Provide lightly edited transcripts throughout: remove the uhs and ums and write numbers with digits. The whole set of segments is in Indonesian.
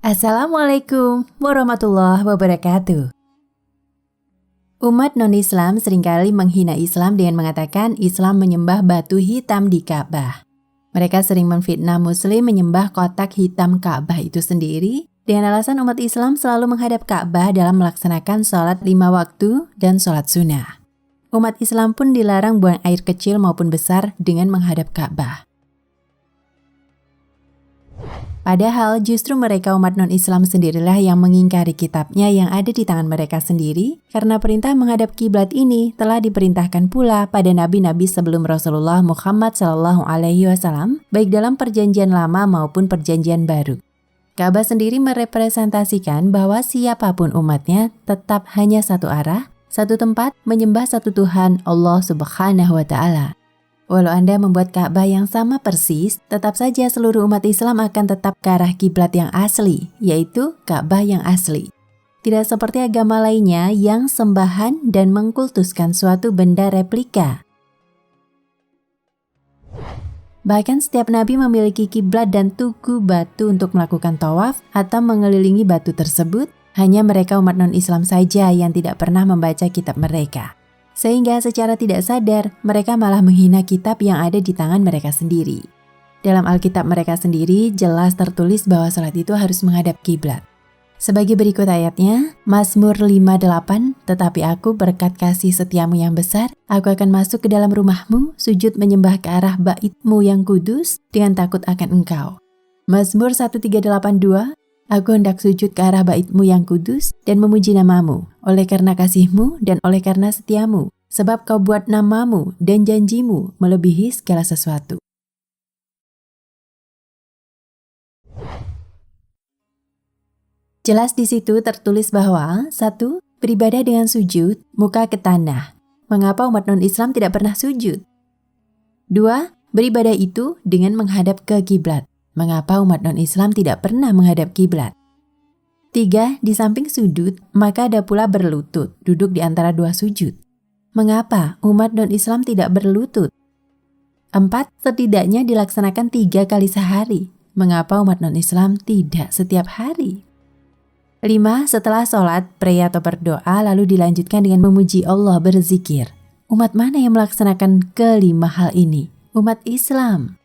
Assalamualaikum warahmatullahi wabarakatuh. Umat non-Islam seringkali menghina Islam dengan mengatakan Islam menyembah batu hitam di Ka'bah. Mereka sering memfitnah Muslim menyembah kotak hitam Ka'bah itu sendiri dengan alasan umat Islam selalu menghadap Ka'bah dalam melaksanakan sholat 5 waktu dan sholat sunnah. Umat Islam pun dilarang buang air kecil maupun besar dengan menghadap Ka'bah. Padahal justru mereka umat non-Islam sendirilah yang mengingkari kitabnya yang ada di tangan mereka sendiri, karena perintah menghadap kiblat ini telah diperintahkan pula pada nabi-nabi sebelum Rasulullah Muhammad SAW, baik dalam perjanjian lama maupun perjanjian baru. Ka'bah sendiri merepresentasikan bahwa siapapun umatnya tetap hanya satu arah, satu tempat, menyembah satu Tuhan, Allah Subhanahu wa Ta'ala. Walau Anda membuat Ka'bah yang sama persis, tetap saja seluruh umat Islam akan tetap ke arah kiblat yang asli, yaitu Ka'bah yang asli. Tidak seperti agama lainnya yang sembahan dan mengkultuskan suatu benda replika. Bahkan setiap nabi memiliki kiblat dan tugu batu untuk melakukan tawaf atau mengelilingi batu tersebut, hanya mereka umat non-Islam saja yang tidak pernah membaca kitab mereka. Sehingga secara tidak sadar, mereka malah menghina kitab yang ada di tangan mereka sendiri. Dalam Alkitab mereka sendiri, jelas tertulis bahwa salat itu harus menghadap kiblat. Sebagai berikut ayatnya, Mazmur 5:8, tetapi aku berkat kasih setiamu yang besar, aku akan masuk ke dalam rumahmu, sujud menyembah ke arah baitmu yang kudus, dengan takut akan engkau. Mazmur 1382, aku hendak sujud ke arah baitmu yang kudus dan memuji namamu, oleh karena kasihmu dan oleh karena setiamu, sebab kau buat namamu dan janjimu melebihi segala sesuatu. Jelas di situ tertulis bahwa 1. Beribadah dengan sujud, muka ke tanah. Mengapa umat non-Islam tidak pernah sujud? 2. Beribadah itu dengan menghadap ke kiblat. Mengapa umat non-Islam tidak pernah menghadap kiblat? 3. Di samping sujud, maka ada pula berlutut, duduk di antara dua sujud. Mengapa umat non-Islam tidak berlutut? 4. Setidaknya dilaksanakan 3 kali sehari. Mengapa umat non-Islam tidak setiap hari? 5. Setelah sholat, pray atau berdoa lalu dilanjutkan dengan memuji Allah, berzikir. Umat mana yang melaksanakan kelima hal ini? Umat Islam.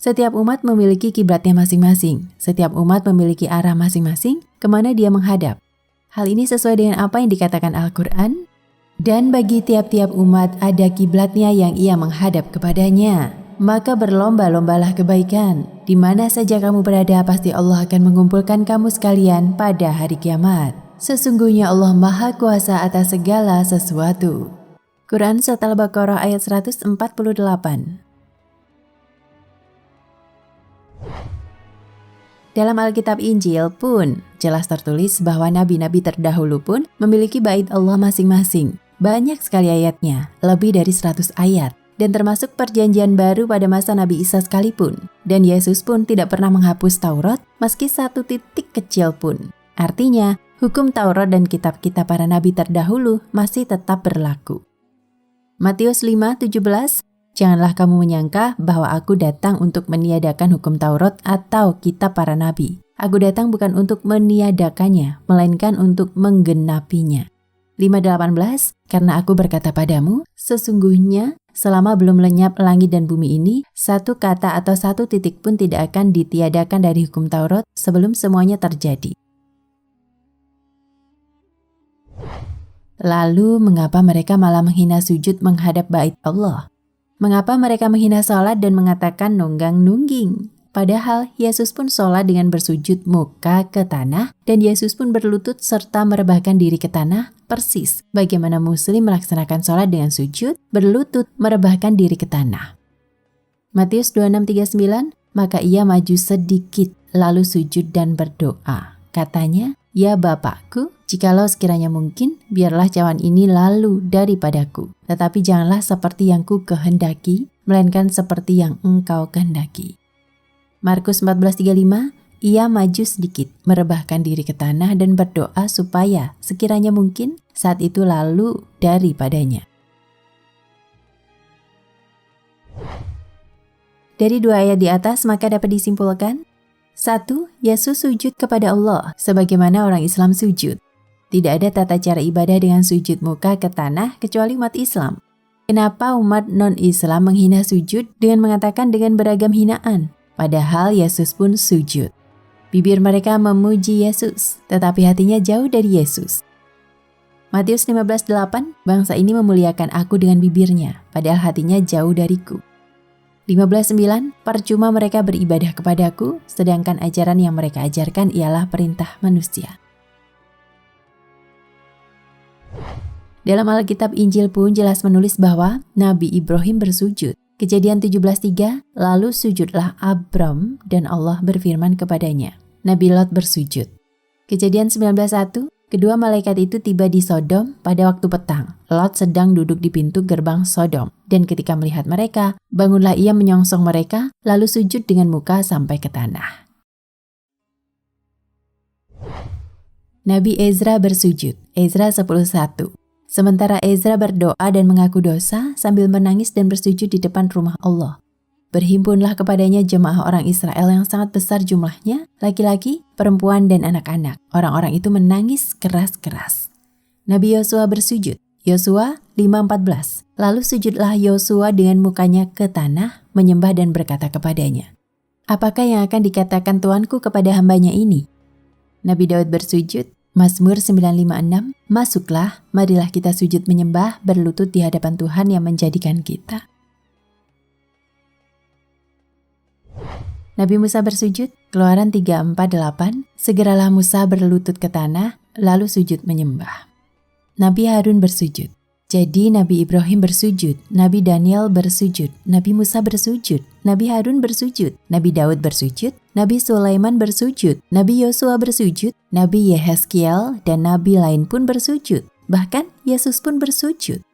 Setiap umat memiliki kiblatnya masing-masing. Setiap umat memiliki arah masing-masing kemana dia menghadap. Hal ini sesuai dengan apa yang dikatakan Al-Quran. Dan bagi tiap-tiap umat ada kiblatnya yang ia menghadap kepadanya. Maka berlomba-lombalah kebaikan. Di mana saja kamu berada, pasti Allah akan mengumpulkan kamu sekalian pada hari kiamat. Sesungguhnya Allah Maha Kuasa atas segala sesuatu. Quran Surat Al-Baqarah ayat 148. Dalam Alkitab Injil pun jelas tertulis bahwa nabi-nabi terdahulu pun memiliki bait Allah masing-masing. Banyak sekali ayatnya, lebih dari 100 ayat. Dan termasuk perjanjian baru pada masa Nabi Isa sekalipun. Dan Yesus pun tidak pernah menghapus Taurat meski 1 titik kecil pun. Artinya, hukum Taurat dan kitab-kitab para nabi terdahulu masih tetap berlaku. Matius 5:17, janganlah kamu menyangka bahwa aku datang untuk meniadakan hukum Taurat atau kitab para nabi. Aku datang bukan untuk meniadakannya, melainkan untuk menggenapinya. 5:18, karena aku berkata padamu, sesungguhnya selama belum lenyap langit dan bumi ini, 1 kata atau 1 titik pun tidak akan ditiadakan dari hukum Taurat sebelum semuanya terjadi. Lalu, mengapa mereka malah menghina sujud menghadap bait Allah? Mengapa mereka menghina sholat dan mengatakan nunggang-nungging? Padahal Yesus pun sholat dengan bersujud muka ke tanah dan Yesus pun berlutut serta merebahkan diri ke tanah, persis bagaimana Muslim melaksanakan sholat dengan sujud, berlutut, merebahkan diri ke tanah. Matius 26:39, maka ia maju sedikit lalu sujud dan berdoa. Katanya, ya Bapakku, jikalau sekiranya mungkin, biarlah cawan ini lalu daripadaku. Tetapi janganlah seperti yang ku kehendaki, melainkan seperti yang engkau kehendaki. Markus 14:35, ia maju sedikit, merebahkan diri ke tanah dan berdoa supaya sekiranya mungkin saat itu lalu daripadanya. Dari dua ayat di atas maka dapat disimpulkan, 1. Yesus sujud kepada Allah sebagaimana orang Islam sujud. Tidak ada tata cara ibadah dengan sujud muka ke tanah kecuali umat Islam. Kenapa umat non-Islam menghina sujud dengan mengatakan dengan beragam hinaan? Padahal Yesus pun sujud. Bibir mereka memuji Yesus, tetapi hatinya jauh dari Yesus. Matius 15:8, bangsa ini memuliakan aku dengan bibirnya, padahal hatinya jauh dariku. 15:9, percuma mereka beribadah kepadaku, sedangkan ajaran yang mereka ajarkan ialah perintah manusia. Dalam Alkitab Injil pun jelas menulis bahwa Nabi Ibrahim bersujud. Kejadian 17:3, lalu sujudlah Abram dan Allah berfirman kepadanya. Nabi Lot bersujud. Kejadian 19:1, kedua malaikat itu tiba di Sodom pada waktu petang. Lot sedang duduk di pintu gerbang Sodom, dan ketika melihat mereka, bangunlah ia menyongsong mereka, lalu sujud dengan muka sampai ke tanah. Nabi Ezra bersujud. Ezra 10:1. Sementara Ezra berdoa dan mengaku dosa sambil menangis dan bersujud di depan rumah Allah. Berhimpunlah kepadanya jemaah orang Israel yang sangat besar jumlahnya, laki-laki, perempuan, dan anak-anak. Orang-orang itu menangis keras-keras. Nabi Yosua bersujud. Yosua 5:14. Lalu sujudlah Yosua dengan mukanya ke tanah, menyembah dan berkata kepadanya, "Apakah yang akan dikatakan Tuanku kepada hambanya ini?" Nabi Daud bersujud. Mazmur 956, masuklah, marilah kita sujud menyembah, berlutut di hadapan Tuhan yang menjadikan kita. Nabi Musa bersujud. Keluaran 3:4-8, segeralah Musa berlutut ke tanah, lalu sujud menyembah. Nabi Harun bersujud. Jadi Nabi Ibrahim bersujud, Nabi Daniel bersujud, Nabi Musa bersujud, Nabi Harun bersujud, Nabi Daud bersujud, Nabi Sulaiman bersujud, Nabi Yosua bersujud, Nabi Yehezkiel, dan Nabi lain pun bersujud. Bahkan Yesus pun bersujud.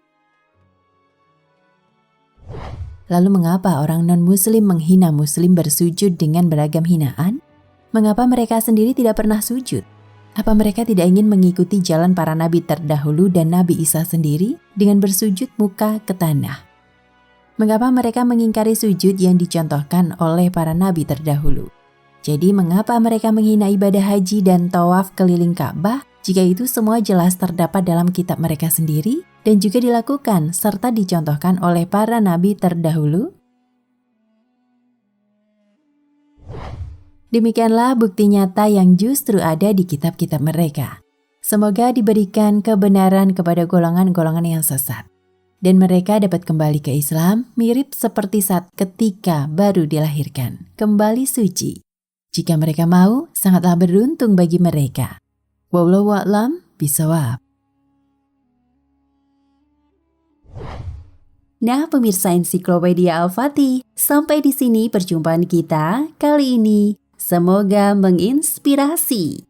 Lalu mengapa orang non-muslim menghina muslim bersujud dengan beragam hinaan? Mengapa mereka sendiri tidak pernah sujud? Apa mereka tidak ingin mengikuti jalan para nabi terdahulu dan Nabi Isa sendiri dengan bersujud muka ke tanah? Mengapa mereka mengingkari sujud yang dicontohkan oleh para nabi terdahulu? Jadi mengapa mereka menghina ibadah haji dan tawaf keliling Ka'bah jika itu semua jelas terdapat dalam kitab mereka sendiri dan juga dilakukan serta dicontohkan oleh para nabi terdahulu? Demikianlah bukti nyata yang justru ada di kitab-kitab mereka. Semoga diberikan kebenaran kepada golongan-golongan yang sesat, dan mereka dapat kembali ke Islam mirip seperti saat ketika baru dilahirkan, kembali suci. Jika mereka mau, sangatlah beruntung bagi mereka. Wallahu a'lam bishawab. Nah, pemirsa Ensiklopedia Al-Fatih, sampai di sini perjumpaan kita kali ini. Semoga menginspirasi.